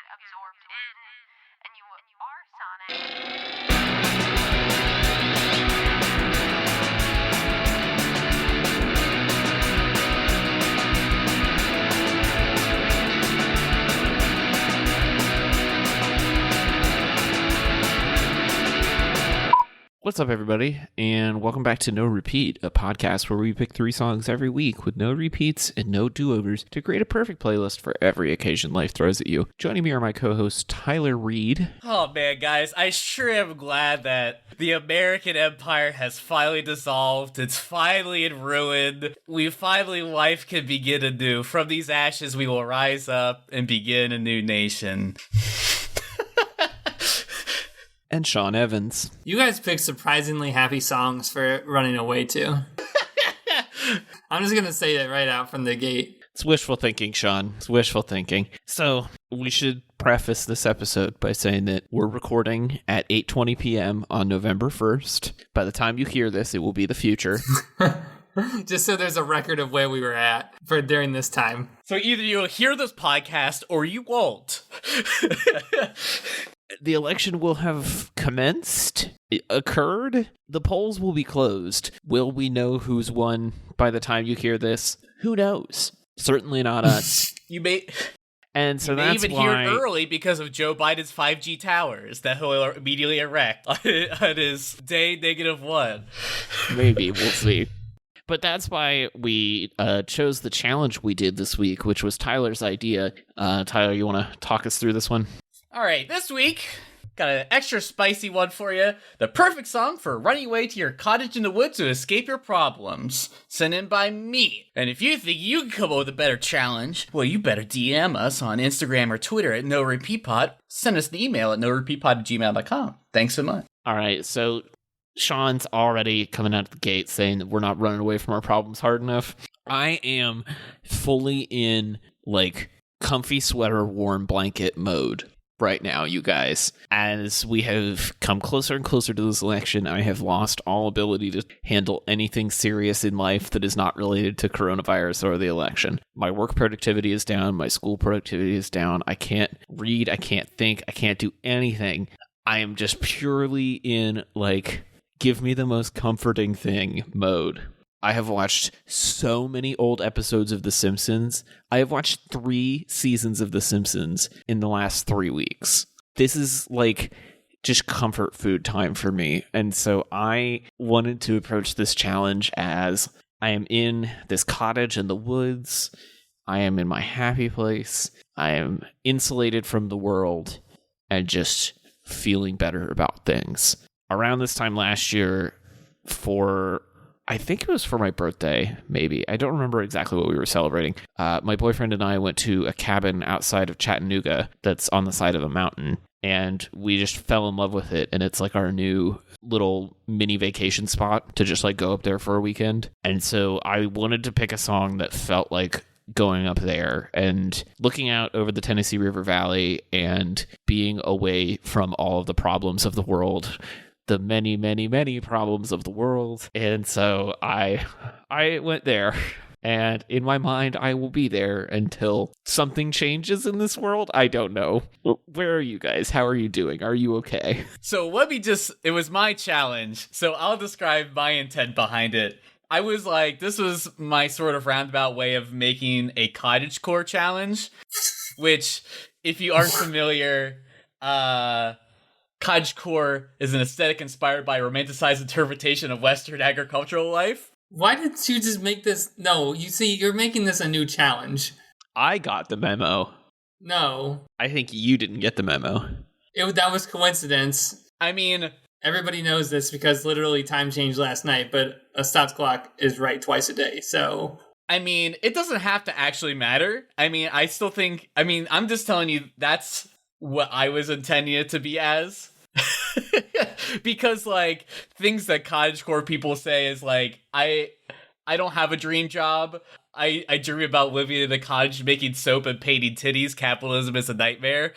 absorbed in, and you are Sonic. What's up, everybody, and welcome back to No Repeat, a podcast where we pick 3 songs every week with no repeats and no do-overs to create a perfect playlist for every occasion life throws at you. Joining me are my co-hosts Tyler Reed. Oh man, guys, I sure am glad that the American Empire has finally dissolved. It's finally in ruin. Life can begin anew. From these ashes, we will rise up and begin a new nation. And Sean Evans. You guys picked surprisingly happy songs for running away to. I'm just going to say that right out from the gate. It's wishful thinking, Sean. It's wishful thinking. So, we should preface this episode by saying that we're recording at 8:20 p.m. on November 1st. By the time you hear this, it will be the future. Just so there's a record of where we were at for during this time. So either you'll hear this podcast or you won't. The election will have commenced, occurred, the polls will be closed. Will we know who's won by the time you hear this? Who knows? Certainly not us. You may That's even why... hear it early because of Joe Biden's 5G towers that he'll immediately erect on his day -1. Maybe, we'll see. But that's why we chose the challenge we did this week, which was Tyler's idea. Tyler, you want to talk us through this one? All right, this week, got an extra spicy one for you. The perfect song for running away to your cottage in the woods to escape your problems. Sent in by me. And if you think you can come up with a better challenge, well, you better DM us on Instagram or Twitter at NoRepeatPod. Send us an email at norepeatpod@gmail.com. Thanks so much. All right, so Sean's already coming out of the gate saying that we're not running away from our problems hard enough. I am fully in, comfy sweater, warm blanket mode right now, you guys. As we have come closer and closer to this election, I have lost all ability to handle anything serious in life that is not related to coronavirus or the election. My work productivity is down. My school productivity is down. I can't read. I can't think. I can't do anything. I am just purely in, give me the most comforting thing mode. I have watched so many old episodes of The Simpsons. I have watched 3 seasons of The Simpsons in the last 3 weeks. This is just comfort food time for me. And so I wanted to approach this challenge as I am in this cottage in the woods. I am in my happy place. I am insulated from the world and just feeling better about things. Around this time last year, I think it was for my birthday, maybe. I don't remember exactly what we were celebrating. My boyfriend and I went to a cabin outside of Chattanooga that's on the side of a mountain, and we just fell in love with it, and it's our new little mini vacation spot to just go up there for a weekend. And so I wanted to pick a song that felt like going up there and looking out over the Tennessee River Valley and being away from all of the problems of the world, the many, many, many problems of the world. And so I went there, and in my mind, I will be there until something changes in this world. I don't know. Where are you guys? How are you doing? Are you okay? So it was my challenge. So I'll describe my intent behind it. I was this was my sort of roundabout way of making a cottagecore challenge, which, if you aren't familiar, cottagecore is an aesthetic inspired by a romanticized interpretation of Western agricultural life. Why didn't you just make this? No, you see, you're making this a new challenge. I got the memo. No. I think you didn't get the memo. That was coincidence. I mean, everybody knows this because literally time changed last night, but a stopped clock is right twice a day, so... I mean, it doesn't have to actually matter. I mean, I still think... I'm just telling you that's what I was intending it to be as. Because, things that cottagecore people say is, I don't have a dream job. I dream about living in a cottage, making soap and painting titties. Capitalism is a nightmare.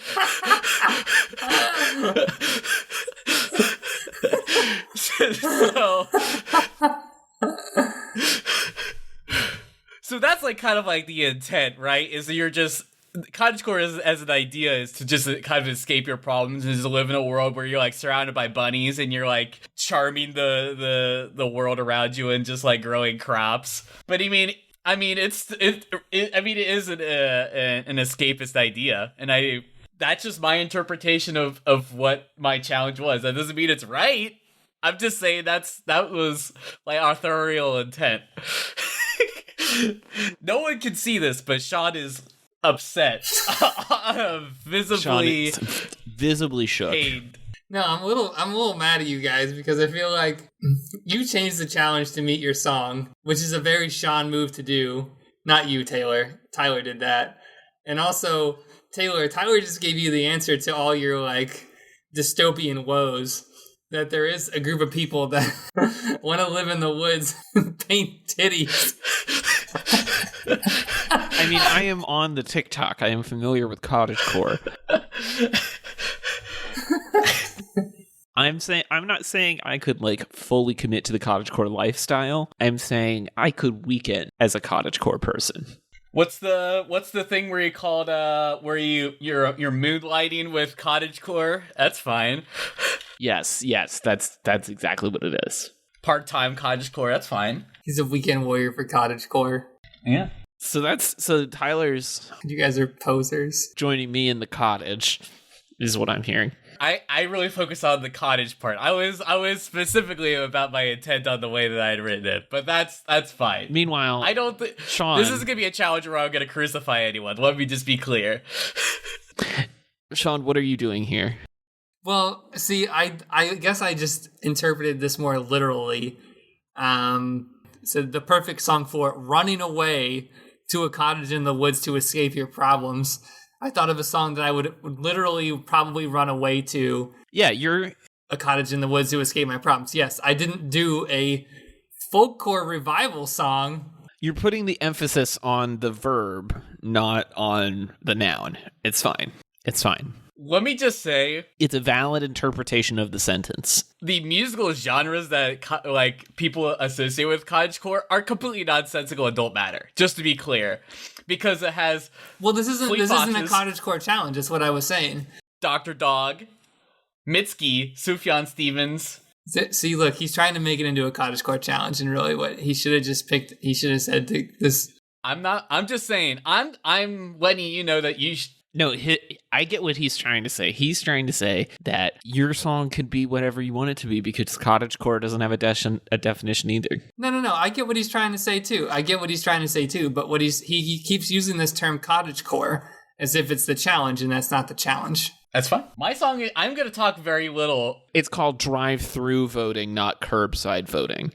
So that's kind of the intent, right? Is that you're just cottagecore as an idea is to just kind of escape your problems and just live in a world where you're like surrounded by bunnies and you're like charming the world around you and just like growing crops. But it is an escapist idea, and that's just my interpretation of what my challenge was. That doesn't mean it's right. I'm just saying that was my authorial intent. No one can see this, but Sean is upset, visibly shook. pained. No, I'm a little mad at you guys because I feel like you changed the challenge to meet your song, which is a very Sean move to do. Not you, Taylor. Tyler did that. And also, Tyler just gave you the answer to all your like dystopian woes. That there is a group of people that want to live in the woods and paint titties. I mean, I am on the TikTok. I am familiar with cottagecore. I'm not saying I could like fully commit to the cottagecore lifestyle. I'm saying I could weekend as a cottagecore person. What's the thing where you called where you're moonlighting with cottagecore? That's fine. Yes, that's exactly what it is. Part-time cottagecore, that's fine. He's a weekend warrior for cottagecore. Yeah. So Tyler's You guys are posers. joining me in the cottage, is what I'm hearing. I really focus on the cottage part. I was specifically about my intent on the way that I had written it, but that's fine. Meanwhile, I don't think Sean, this isn't gonna be a challenge where I'm gonna crucify anyone. Let me just be clear. Sean, what are you doing here? Well, see, I guess I just interpreted this more literally. So the perfect song for running away to a cottage in the woods to escape your problems. I thought of a song that I would literally probably run away to. Yeah, you're a cottage in the woods to escape my problems. Yes, I didn't do a folkcore revival song. You're putting the emphasis on the verb, not on the noun. It's fine. It's fine. Let me just say, It's a valid interpretation of the sentence. the musical genres that like people associate with cottagecore are completely nonsensical and don't matter. Just to be clear, because it has This isn't a Foxes. cottagecore challenge. Is what I was saying. Dr. Dog, Mitski, Sufjan Stevens. See, look, he's trying to make it into a cottagecore challenge, and really, what he should have just picked. He should have said this. I'm just saying. I'm letting you know that you. No, I get what he's trying to say. He's trying to say that your song could be whatever you want it to be because cottagecore doesn't have a definition either. No. I get what he's trying to say too. But what he keeps using this term cottagecore as if it's the challenge, and that's not the challenge. That's fine. My song, I'm going to talk very little. It's called drive-through voting, not curbside voting.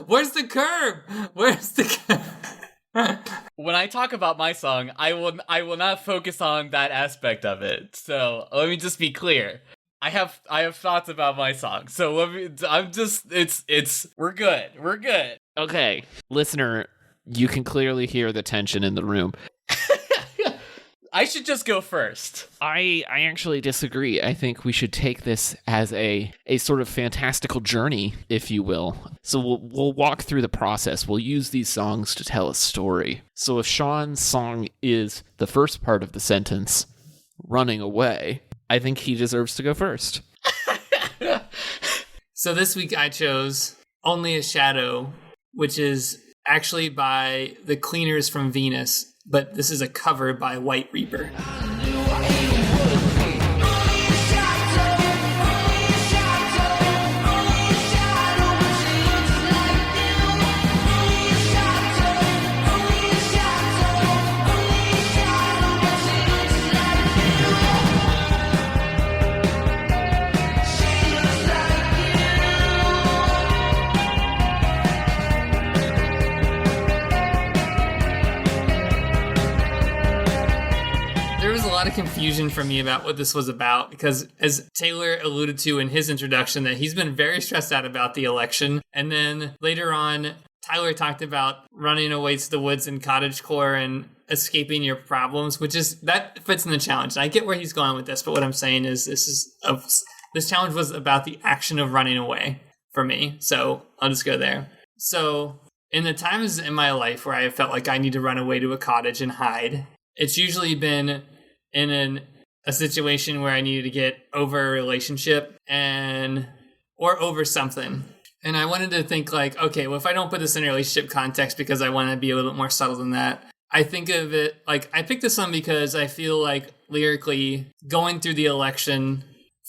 Where's the curb? Where's the curb? When I talk about my song, I will not focus on that aspect of it. So let me just be clear. I have thoughts about my song. So we're good. We're good. Okay, listener, you can clearly hear the tension in the room. I should just go first. I actually disagree. I think we should take this as a sort of fantastical journey, if you will. So we'll walk through the process. We'll use these songs to tell a story. So if Sean's song is the first part of the sentence, running away, I think he deserves to go first. So this week I chose Only a Shadow, which is actually by the Cleaners from Venus, but this is a cover by White Reaper. Confusion for me about what this was about, because as Taylor alluded to in his introduction, that he's been very stressed out about the election, and then later on Tyler talked about running away to the woods in cottagecore and escaping your problems, which is that fits in the challenge. And I get where he's going with this, but what I'm saying is this challenge was about the action of running away for me, so I'll just go there. So in the times in my life where I felt like I need to run away to a cottage and hide, it's usually been in a situation where I needed to get over a relationship or over something. And I wanted to think like, okay, well, if I don't put this in a relationship context because I want to be a little bit more subtle than that, I think of it like I picked this one because I feel like lyrically going through the election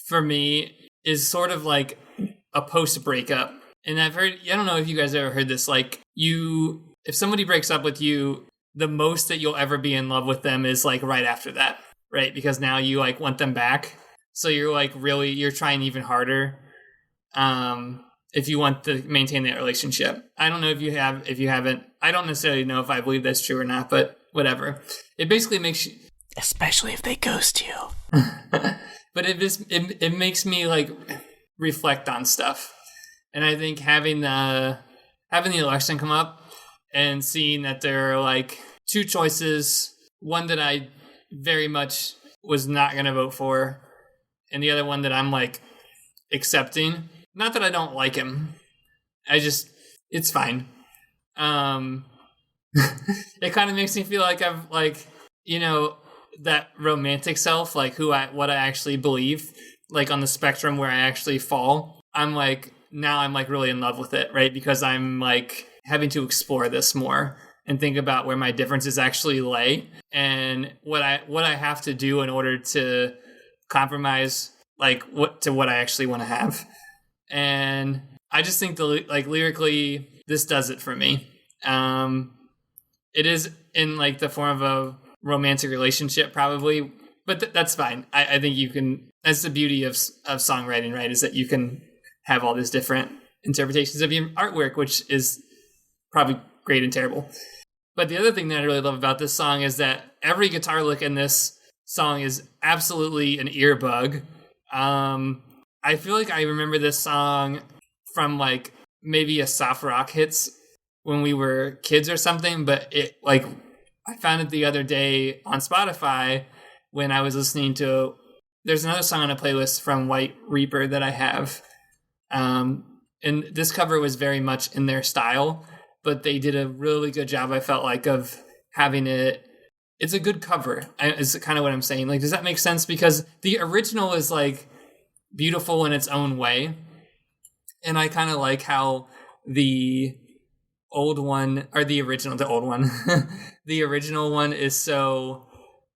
for me is sort of like a post-breakup. And I've heard, I don't know if you guys ever heard this, like if somebody breaks up with you, the most that you'll ever be in love with them is like right after that, right? Because now you like want them back. So you're like really, you're trying even harder if you want to maintain that relationship. I don't know if you haven't, I don't necessarily know if I believe that's true or not, but whatever. It basically makes you, Especially if they ghost you. but it makes me like reflect on stuff. And I think having the election come up and seeing that there are like two choices, one that I very much was not going to vote for, and the other one that I'm like accepting. Not that I don't like him. It's fine. It kind of makes me feel like I've like, that romantic self, like what I actually believe, like on the spectrum where I actually fall. I'm like, now I'm like really in love with it, right? Because I'm like having to explore this more and think about where my differences actually lay and what I have to do in order to compromise like what I actually want to have. And I just think lyrically this does it for me. It is in like the form of a romantic relationship probably, but that's fine. I think you can, that's the beauty of songwriting, right? Is that you can have all these different interpretations of your artwork, which is probably great and terrible. But the other thing that I really love about this song is that every guitar lick in this song is absolutely an earbug. I feel like I remember this song from like maybe a soft rock hits when we were kids or something, but it like I found it the other day on Spotify when I was listening to, there's another song on a playlist from White Reaper that I have. And this cover was very much in their style, but they did a really good job, I felt like, of having it. It's a good cover, is kind of what I'm saying. Like, does that make sense? Because the original is like beautiful in its own way. And I kind of like how the old one, or the original one is so,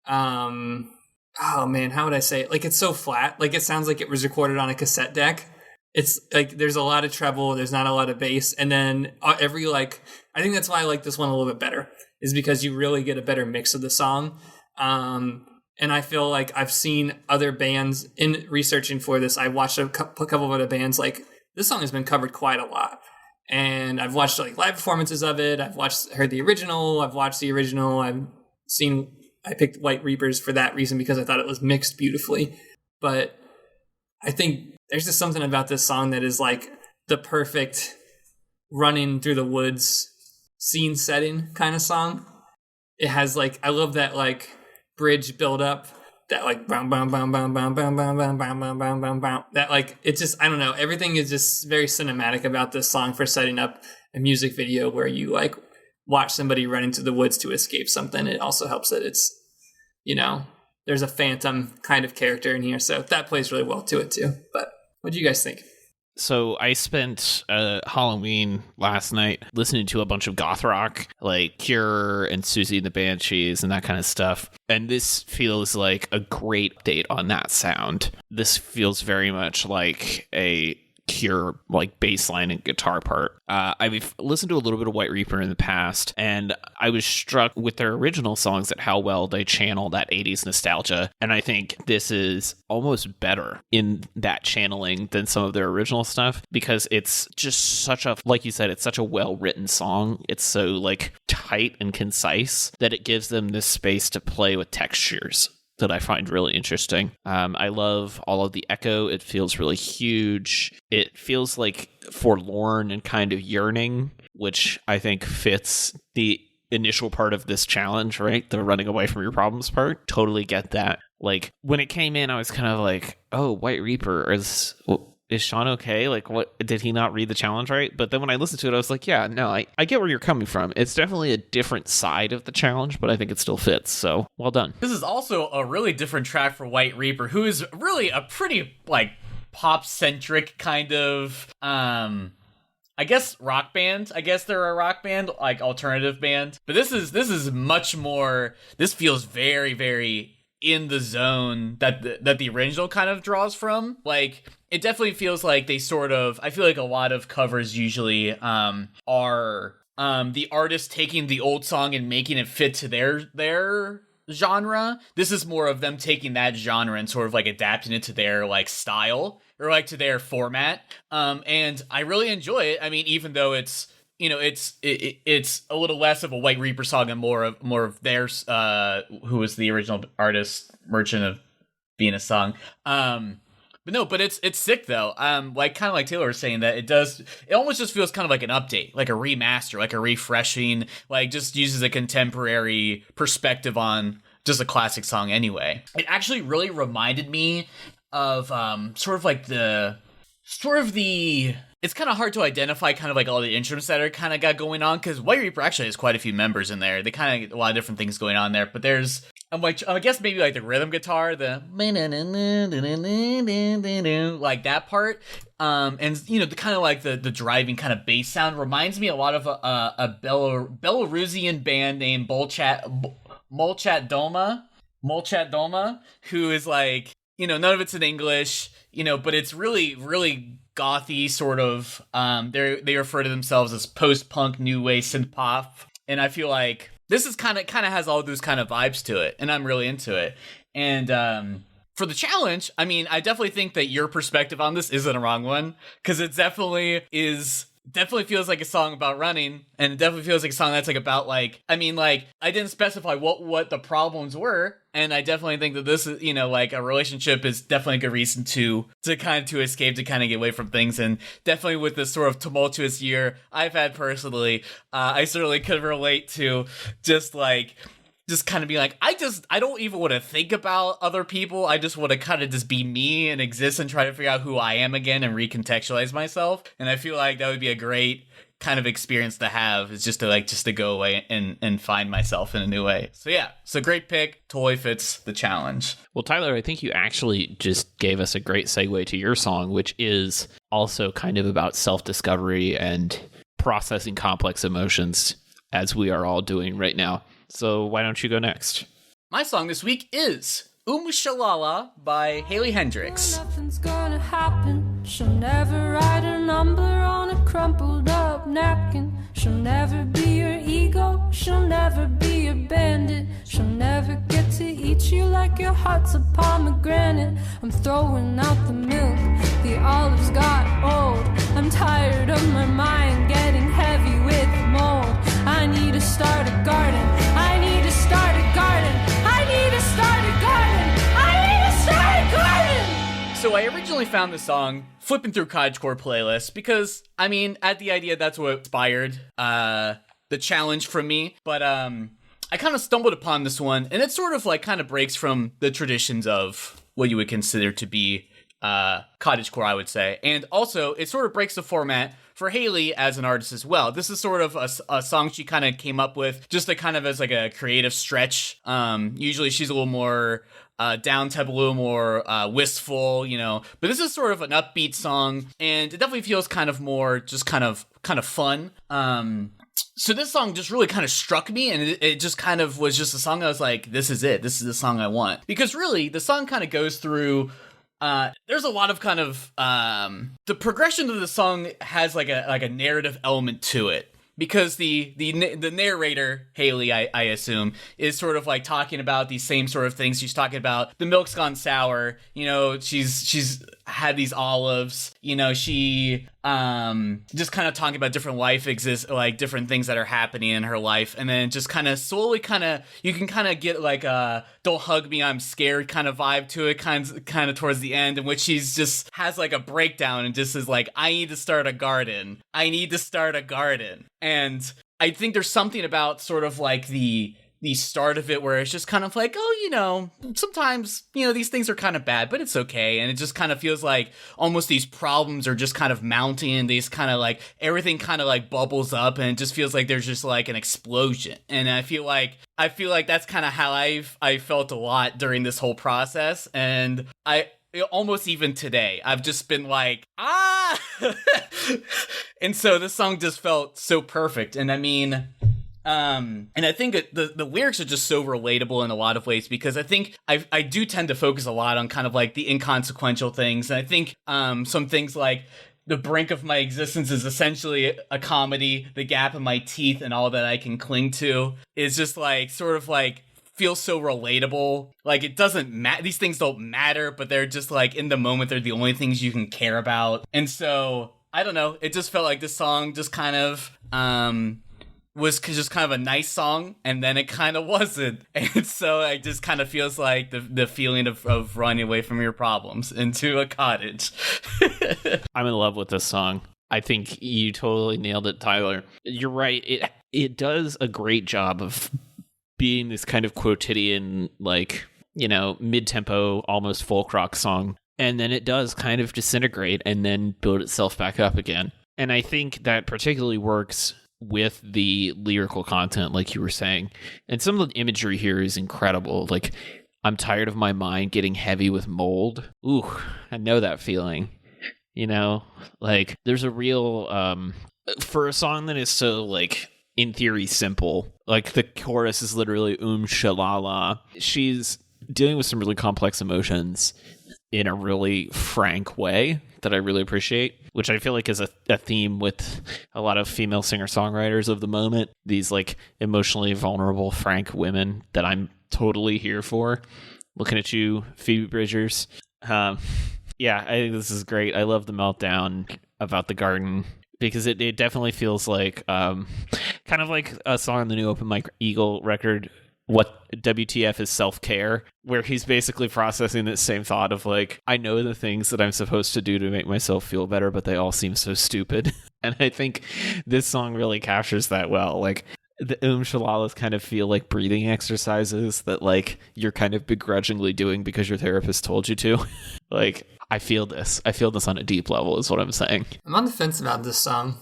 oh man, how would I say it? Like, it's so flat. Like, it sounds like it was recorded on a cassette deck. It's like there's a lot of treble, there's not a lot of bass, and then I think that's why I like this one a little bit better, is because you really get a better mix of the song. And I feel like I've seen other bands in researching for this. I watched a couple of other bands, like this song has been covered quite a lot, and I've watched like live performances of it. I've heard the original. I've watched the original. I picked White Reapers for that reason because I thought it was mixed beautifully. But I think there's just something about this song that is like the perfect running through the woods scene setting kind of song. It has like, I love that like bridge build up, that like bam bam bam bam bam bam bam bam bam bam bam bam bam. That like, it's just, I don't know, everything is just very cinematic about this song for setting up a music video where you like watch somebody running through the woods to escape something. It also helps that it's, there's a phantom kind of character in here, so that plays really well to it too. But what do you guys think? So I spent Halloween last night listening to a bunch of goth rock, like Cure and Susie and the Banshees and that kind of stuff. And this feels like a great update on that sound. This feels very much like a Cure like bass line and guitar part. I've listened to a little bit of White Reaper in the past, and I was struck with their original songs at how well they channel that 80s nostalgia. And I think this is almost better in that channeling than some of their original stuff, because it's just such a, like you said, it's such a well-written song. It's so like tight and concise that it gives them this space to play with textures that I find really interesting. I love all of the echo. It feels really huge. It feels like forlorn and kind of yearning, which I think fits the initial part of this challenge, right? The running away from your problems part. Totally get that. Like, when it came in, I was kind of like, oh, White Reaper is... is Sean okay? Like, what did he not read the challenge right? But then when I listened to it, I was like, yeah, no, I get where you're coming from. It's definitely a different side of the challenge, but I think it still fits. So well done. This is also a really different track for White Reaper, who is really a pretty like pop-centric kind of I guess rock band. I guess they're a rock band, like alternative band. But this is much more. This feels very, very in the zone that the original kind of draws from. Like, it definitely feels like they sort of. I feel like a lot of covers usually are the artist taking the old song and making it fit to their genre. This is more of them taking that genre and sort of like adapting it to their like style or like to their format. And I really enjoy it. I mean, even though it's, you know, it's a little less of a White Reaper song and more of theirs, who was the original artist, Merchant of Venus song. But it's sick though. Like kind of like Taylor was saying, that it almost just feels kind of like an update, like a remaster, like a refreshing, like just uses a contemporary perspective on just a classic song anyway. It actually really reminded me of it's kind of hard to identify kind of like all the instruments that are kind of got going on, because White Reaper actually has quite a few members in there. They kind of get a lot of different things going on there, but there's I guess maybe like the rhythm guitar, the like that part, and you know, the kind of like the driving kind of bass sound reminds me a lot of a Belarusian band named Molchat Doma, who is like, you know, none of it's in English, you know, but it's really, really gothy sort of. They refer to themselves as post-punk, new wave synth pop, and I feel like this is kind of has all those kind of vibes to it, and I'm really into it. And for the challenge, I mean, I definitely think that your perspective on this isn't a wrong one, because it definitely feels like a song about running, and it definitely feels like a song that's like about like, I mean, like, I didn't specify what the problems were, and I definitely think that this is, you know, like a relationship is definitely a good reason to escape, to kind of get away from things. And definitely with this sort of tumultuous year I've had personally, I certainly could relate to just kind of be like, I don't even want to think about other people. I just want to kind of just be me and exist and try to figure out who I am again and recontextualize myself. And I feel like that would be a great kind of experience to have, is just to go away and find myself in a new way. So yeah, it's a great pick. Totally fits the challenge. Well, Tyler, I think you actually just gave us a great segue to your song, which is also kind of about self-discovery and processing complex emotions, as we are all doing right now. So why don't you go next? My song this week is Shalala by Haley Hendrix. Nothing's gonna happen. She'll never write a number on a crumpled up napkin. She'll never be your ego. She'll never be your bandit. She'll never get to eat you like your heart's a pomegranate. I'm throwing out the milk. The olives got old. I'm tired of my mind getting heavy with mold. I need to start a garden. I need to start a garden. I need to start a garden. I need to start a garden. So I originally found the song flipping through Cottagecore playlists because, I mean, at the idea that's what inspired the challenge from me. But I kind of stumbled upon this one, and it sort of like kind of breaks from the traditions of what you would consider to be cottagecore, I would say. And also, it sort of breaks the format for Haley as an artist as well. This is sort of a song she kind of came up with just to kind of as like a creative stretch. Usually she's a little more down tempo, a little more wistful, you know. But this is sort of an upbeat song, and it definitely feels kind of more just kind of fun. So this song just really kind of struck me, and it just kind of was just a song I was like, this is it. This is the song I want. Because really, the song kind of goes through... there's a lot of kind of the progression of the song has like a narrative element to it, because the narrator, Haley, I assume, is sort of like talking about these same sort of things. She's talking about the milk's gone sour, you know, she's had these olives, you know, she just kind of talking about different like different things that are happening in her life, and then just kind of slowly you can kind of get like a "don't hug me, I'm scared" kind of vibe to it, kind of towards the end, in which she's just has like a breakdown and just is like, I need to start a garden. And I think there's something about sort of like the the start of it where it's just kind of like, oh, sometimes, these things are kind of bad, but it's okay. And it just kind of feels like almost these problems are just kind of mounting. These kind of like everything kind of like bubbles up, and it just feels like there's just like an explosion. And I feel like that's kind of how I felt a lot during this whole process. And almost even today, I've just been like, and so this song just felt so perfect. And I mean, and I think the lyrics are just so relatable in a lot of ways, because I think I do tend to focus a lot on kind of like the inconsequential things. And I think some things like the brink of my existence is essentially a comedy. The gap in my teeth and all that I can cling to is just like sort of like feels so relatable. Like it doesn't matter. These things don't matter, but they're just like in the moment, they're the only things you can care about. And so I don't know. It just felt like this song just kind of was just kind of a nice song, and then it kind of wasn't. And so it just kind of feels like the feeling of running away from your problems into a cottage. I'm in love with this song. I think you totally nailed it, Tyler. You're right. It does a great job of being this kind of quotidian, like, mid-tempo, almost folk rock song. And then it does kind of disintegrate and then build itself back up again. And I think that particularly works with the lyrical content, like you were saying. And some of the imagery here is incredible. Like, I'm tired of my mind getting heavy with mold. Ooh, I know that feeling. Like, there's a real, for a song that is so, like, in theory simple, like the chorus is literally shalala. She's dealing with some really complex emotions in a really frank way that I really appreciate, which I feel like is a theme with a lot of female singer-songwriters of the moment. These like emotionally vulnerable, frank women that I'm totally here for. Looking at you, Phoebe Bridgers. Yeah, I think this is great. I love the meltdown about the garden, because it definitely feels like kind of like a song on the new Open Mike Eagle record, What WTF is Self-Care, where he's basically processing this same thought of like, I know the things that I'm supposed to do to make myself feel better, but they all seem so stupid. And I think this song really captures that well. Like, the shalalas kind of feel like breathing exercises that like you're kind of begrudgingly doing because your therapist told you to. Like, I feel this on a deep level is what I'm saying. I'm on the fence about this song.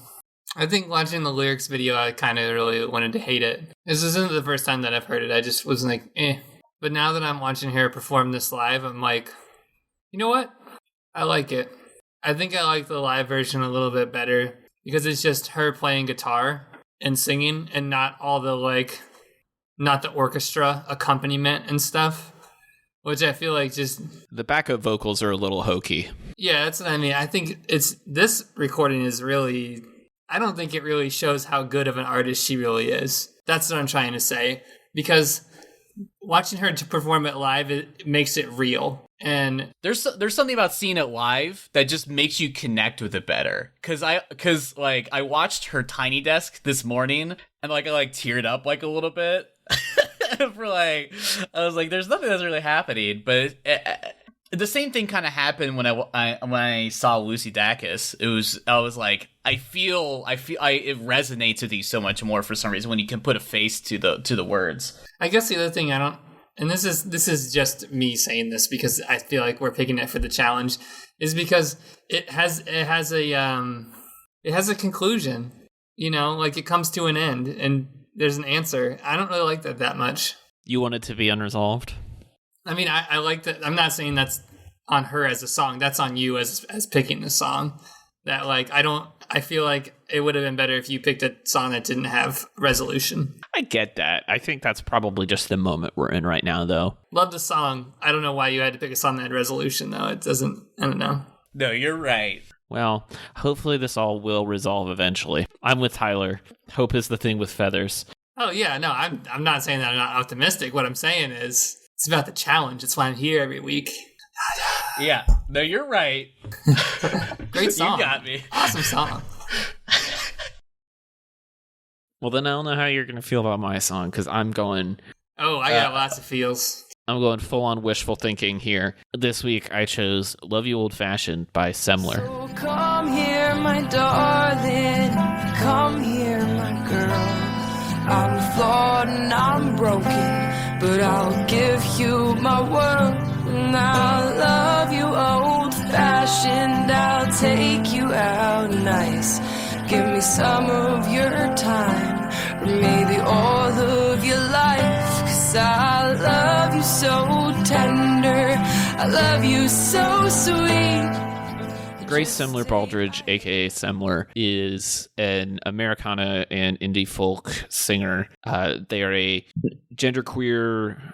I think watching the lyrics video, I kind of really wanted to hate it. This isn't the first time that I've heard it. I just was like, eh. But now that I'm watching her perform this live, I'm like, you know what? I like it. I think I like the live version a little bit better because it's just her playing guitar and singing and not all the like, not the orchestra accompaniment and stuff. Which I feel like just... The backup vocals are a little hokey. Yeah, that's what I mean. I think this recording is really... I don't think it really shows how good of an artist she really is. That's what I'm trying to say. Because watching her to perform it live, it makes it real. And there's something about seeing it live that just makes you connect with it better. Cause I watched her Tiny Desk this morning and I teared up like a little bit. For I was like, there's nothing that's really happening, but the same thing kind of happened when I saw Lucy Dacus. I was like, it resonates with you so much more for some reason when you can put a face to the words. I guess the other thing and this is just me saying this because I feel like we're picking it for the challenge, is because it has a conclusion, like it comes to an end and there's an answer. I don't really like that much. You want it to be unresolved? I mean, I like that. I'm not saying that's on her as a song. That's on you as picking the song. That I feel like it would have been better if you picked a song that didn't have resolution. I get that. I think that's probably just the moment we're in right now, though. Love the song. I don't know why you had to pick a song that had resolution, though. It doesn't, I don't know. No, you're right. Well, hopefully this all will resolve eventually. I'm with Tyler. Hope is the thing with feathers. Oh, yeah, no, I'm not saying that I'm not optimistic. What I'm saying is it's about the challenge. It's why I'm here every week. Yeah, no, you're right. Great song. You got me. Awesome song. Well, then I don't know how you're going to feel about my song, because I'm going... Oh, I got lots of feels. I'm going full-on wishful thinking here. This week, I chose Love You Old Fashioned by Semler. So come here, my darling. Come here, my girl. I'm floating I'm broken, but I'll give you my world. And I'll love you old-fashioned, I'll take you out nice. Give me some of your time, or maybe all of your life. 'Cause I love you so tender, I love you so sweet. Grace Semler Baldridge, aka Semler, is an Americana and indie folk singer. They are a genderqueer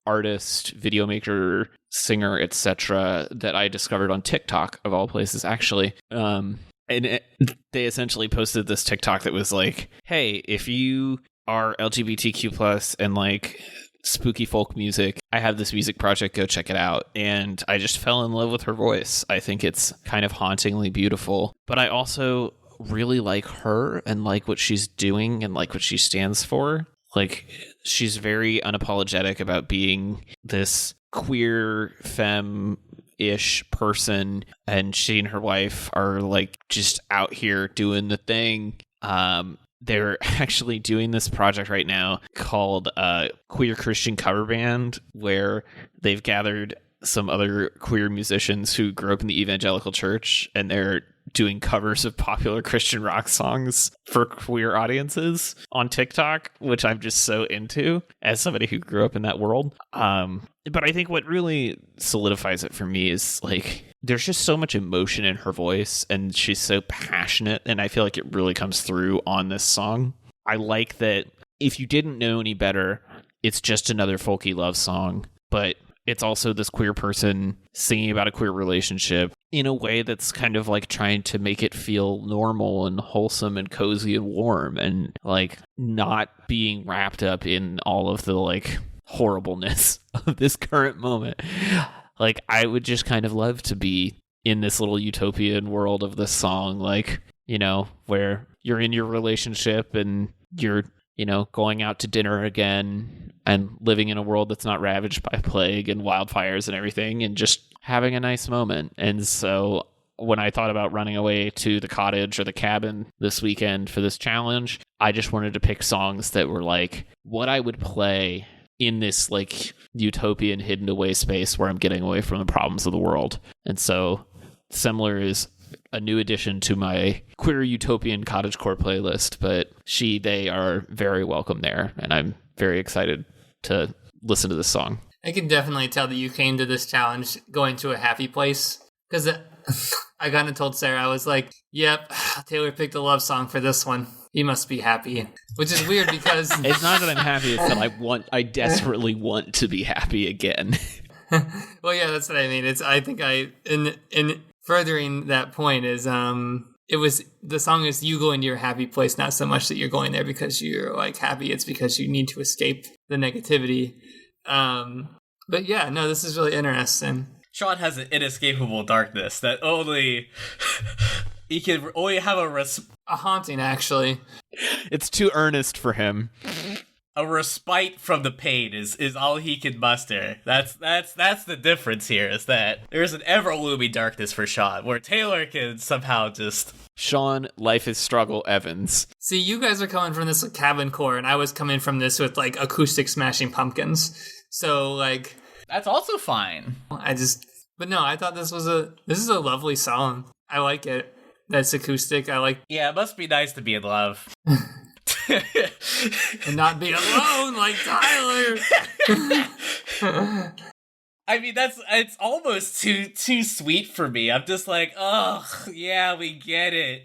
artist, video maker, singer, etc. that I discovered on TikTok, of all places, actually. They essentially posted this TikTok that was like, hey, if you are LGBTQ plus and like spooky folk music, I have this music project, go check it out. And I just fell in love with her voice. I think it's kind of hauntingly beautiful, but I also really like her and like what she's doing and like what she stands for. Like, she's very unapologetic about being this queer femme-ish person, and she and her wife are like just out here doing the thing. They're actually doing this project right now called Queer Christian Cover Band, where they've gathered some other queer musicians who grew up in the evangelical church, and they're doing covers of popular Christian rock songs for queer audiences on TikTok, which I'm just so into as somebody who grew up in that world. But I think what really solidifies it for me is like, there's just so much emotion in her voice, and she's so passionate, and I feel like it really comes through on this song. I like that if you didn't know any better, it's just another folky love song, but it's also this queer person singing about a queer relationship in a way that's kind of like trying to make it feel normal and wholesome and cozy and warm, and like not being wrapped up in all of the like horribleness of this current moment. Like, I would just kind of love to be in this little utopian world of this song, like, you know, where you're in your relationship and you're, you know, going out to dinner again and living in a world that's not ravaged by plague and wildfires and everything, and just having a nice moment. And so when I thought about running away to the cottage or the cabin this weekend for this challenge, I just wanted to pick songs that were like what I would play in this like utopian hidden away space where I'm getting away from the problems of the world. And so Semler is a new addition to my queer utopian cottagecore playlist, but they are very welcome there, and I'm very excited to listen to this song. I can definitely tell that you came to this challenge going to a happy place, because I kind of told Sarah, I was like, yep, Taylor picked a love song for this one. He must be happy, which is weird because it's not that I'm happy, it's that I desperately want to be happy again. Well, yeah, that's what I mean. I think in furthering that point is the song is you going to your happy place, not so much that you're going there because you're like happy, it's because you need to escape the negativity. But yeah, no, this is really interesting. Sean has an inescapable darkness that only he can only have a haunting, actually. It's too earnest for him. A respite from the pain is all he can muster. That's the difference here, is that there's an ever-looming darkness for Sean, where Taylor can somehow just... Sean, life is struggle Evans. See, you guys are coming from this with cabin core, and I was coming from this with like acoustic Smashing Pumpkins. So like... That's also fine. But no, I thought this is a lovely song. I like it. That's acoustic. I like... Yeah, it must be nice to be in love. And not be alone like Tyler. I mean, it's almost too sweet for me. I'm just like, oh, yeah, we get it.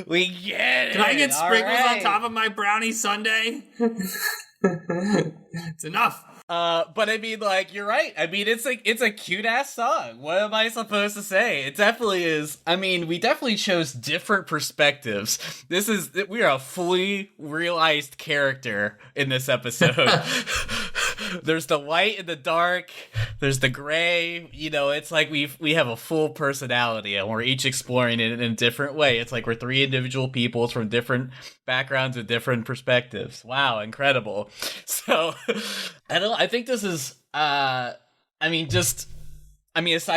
We get it. Can I get sprinkles right on top of my brownie sundae? It's enough. But I mean, like, you're right. I mean, it's a cute ass song. What am I supposed to say? It definitely is. I mean, we definitely chose different perspectives. We are a fully realized character in this episode. There's the light and the dark. There's the gray. You know, it's like we have a full personality, and we're each exploring it in a different way. It's like we're three individual peoples from different backgrounds and different perspectives. Wow, incredible. So, I think this is, aside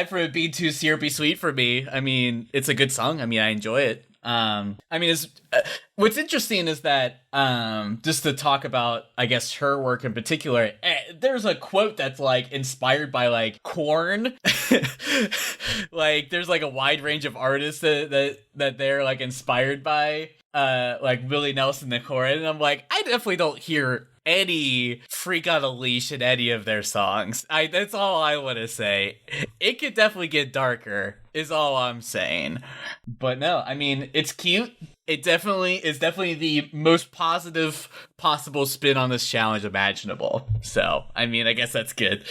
from it being too syrupy sweet for me, I mean, it's a good song. I mean, I enjoy it. I mean, what's interesting is that just to talk about, I guess, her work in particular, there's a quote that's like inspired by like Korn. Like there's like a wide range of artists that they're like inspired by, like Willie Nelson and Korn, and I'm like, I definitely don't hear any Freak on a Leash in any of their songs. That's all I want to say. It could definitely get darker, is all I'm saying. But no, I mean, it's cute. It definitely is the most positive possible spin on this challenge imaginable. So, I mean, I guess that's good.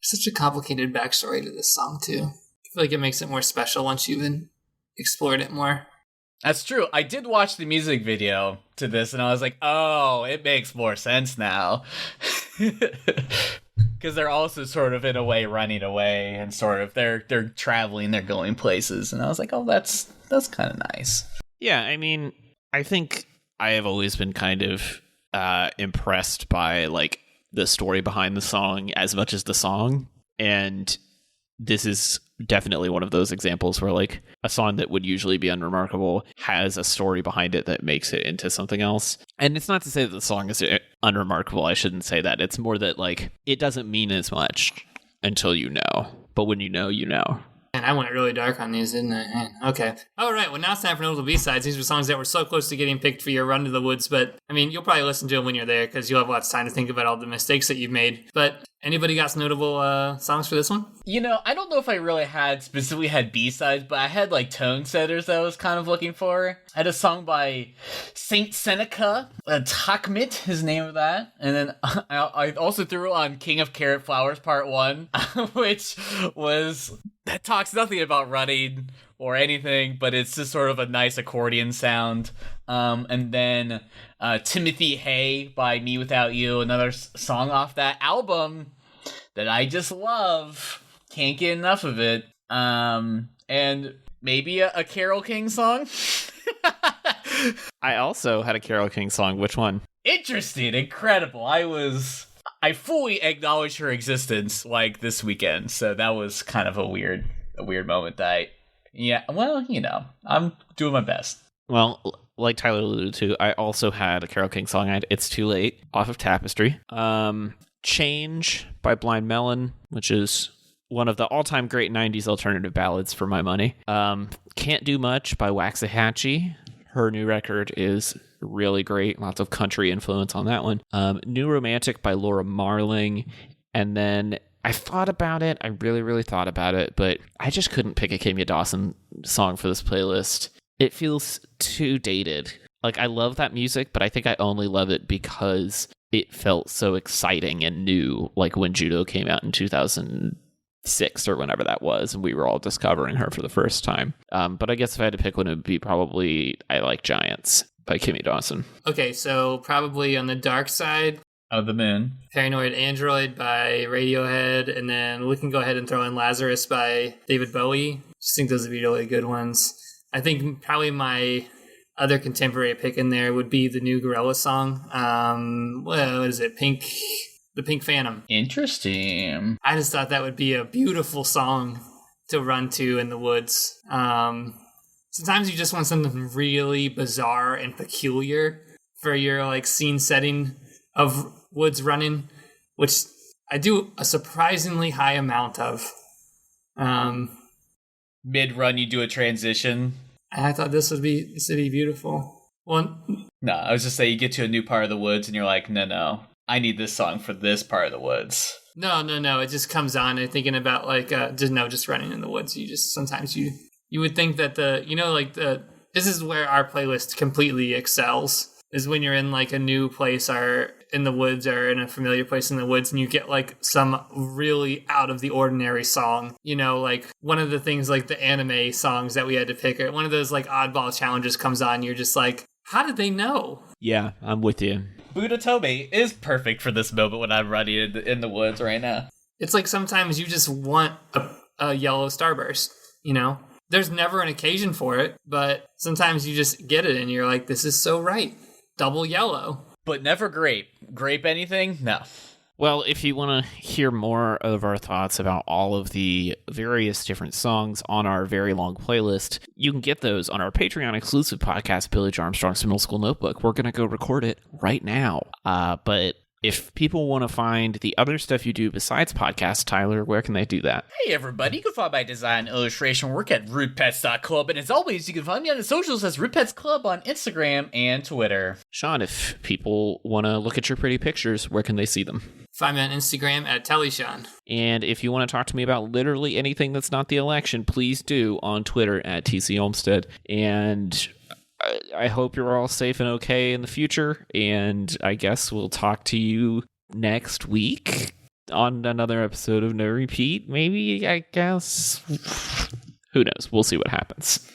Such a complicated backstory to this song, too. I feel like it makes it more special once you've explored it more. That's true. I did watch the music video to this, and I was like, oh, it makes more sense now. Because they're also sort of, in a way, running away, and sort of, they're traveling, they're going places. And I was like, oh, that's kind of nice. Yeah, I mean, I think I have always been kind of impressed by, like, the story behind the song as much as the song. And this is definitely one of those examples where, like, a song that would usually be unremarkable has a story behind it that makes it into something else. And it's not to say that the song is unremarkable. I shouldn't say that. It's more that, like, it doesn't mean as much until you know. But when you know, you know. And I went really dark on these, didn't I? Man, okay. All right, well, now it's time for Notable B-Sides. These were songs that were so close to getting picked for your Run to the Woods, but, I mean, you'll probably listen to them when you're there, because you'll have lots of time to think about all the mistakes that you've made. But anybody got some notable songs for this one? You know, I don't know if I really specifically had B-sides, but I had, like, tone setters that I was kind of looking for. I had a song by Saint Seneca, Takmit, his name of that. And then I also threw on King of Carrot Flowers Part 1, which that talks nothing about running or anything, but it's just sort of a nice accordion sound. And then Timothy Hay by Me Without You, another song off that album that I just love. Can't get enough of it. And maybe a Carole King song. I also had a Carole King song. Which one? Interesting, incredible. I fully acknowledged her existence like this weekend, so that was kind of a weird moment that I'm doing my best. Well, like Tyler alluded to, I also had a Carole King song. I had It's Too Late off of Tapestry. Change by Blind Melon, which is one of the all-time great 90s alternative ballads for my money. Can't Do Much by Waxahachie. Her new record is really great. Lots of country influence on that one. New Romantic by Laura Marling. And then I thought about it. I really, really thought about it, but I just couldn't pick a Kimya Dawson song for this playlist. It feels too dated. Like, I love that music, but I think I only love it because it felt so exciting and new, like when Judo came out in 2006 or whenever that was, and we were all discovering her for the first time. But I guess if I had to pick one, it would be probably I Like Giants by Kimya Dawson. Okay, so probably on the dark side of the moon, Paranoid Android by Radiohead, and then we can go ahead and throw in Lazarus by David Bowie. Just think those would be really good ones. I think probably my other contemporary pick in there would be the new Gorillaz song. What is it? The Pink Phantom. Interesting. I just thought that would be a beautiful song to run to in the woods. Sometimes you just want something really bizarre and peculiar for your like scene setting of woods running, which I do a surprisingly high amount of. Mid-run, you do a transition. I thought this would be beautiful. Well, no, I was just saying you get to a new part of the woods and you're like, no, I need this song for this part of the woods. No. It just comes on and thinking about like just running in the woods. You just sometimes you would think that this is where our playlist completely excels, is when you're in like a new place or in the woods or in a familiar place in the woods and you get like some really out of the ordinary song. You know, like one of the things like the anime songs that we had to pick, or one of those like oddball challenges comes on, you're just like, how did they know? Yeah, I'm with you. Buddha Tobe is perfect for this moment when I'm running in the woods right now. It's like sometimes you just want a yellow starburst, you know? There's never an occasion for it, but sometimes you just get it and you're like, this is so right. Double yellow. But never grape. Grape anything? No. Well, if you want to hear more of our thoughts about all of the various different songs on our very long playlist, you can get those on our Patreon exclusive podcast, Billy J. Armstrong's Middle School Notebook. We're going to go record it right now. But if people want to find the other stuff you do besides podcasts, Tyler, where can they do that? Hey everybody, you can find my design and illustration work at rudepets.club, and as always, you can find me on the socials as Rudepets Club on Instagram and Twitter. Sean, if people want to look at your pretty pictures, where can they see them? Find me on Instagram at TellySean. And if you want to talk to me about literally anything that's not the election, please do on Twitter at TC Olmstead. And I hope you're all safe and okay in the future, and I guess we'll talk to you next week on another episode of No Repeat, maybe, I guess. Who knows? We'll see what happens.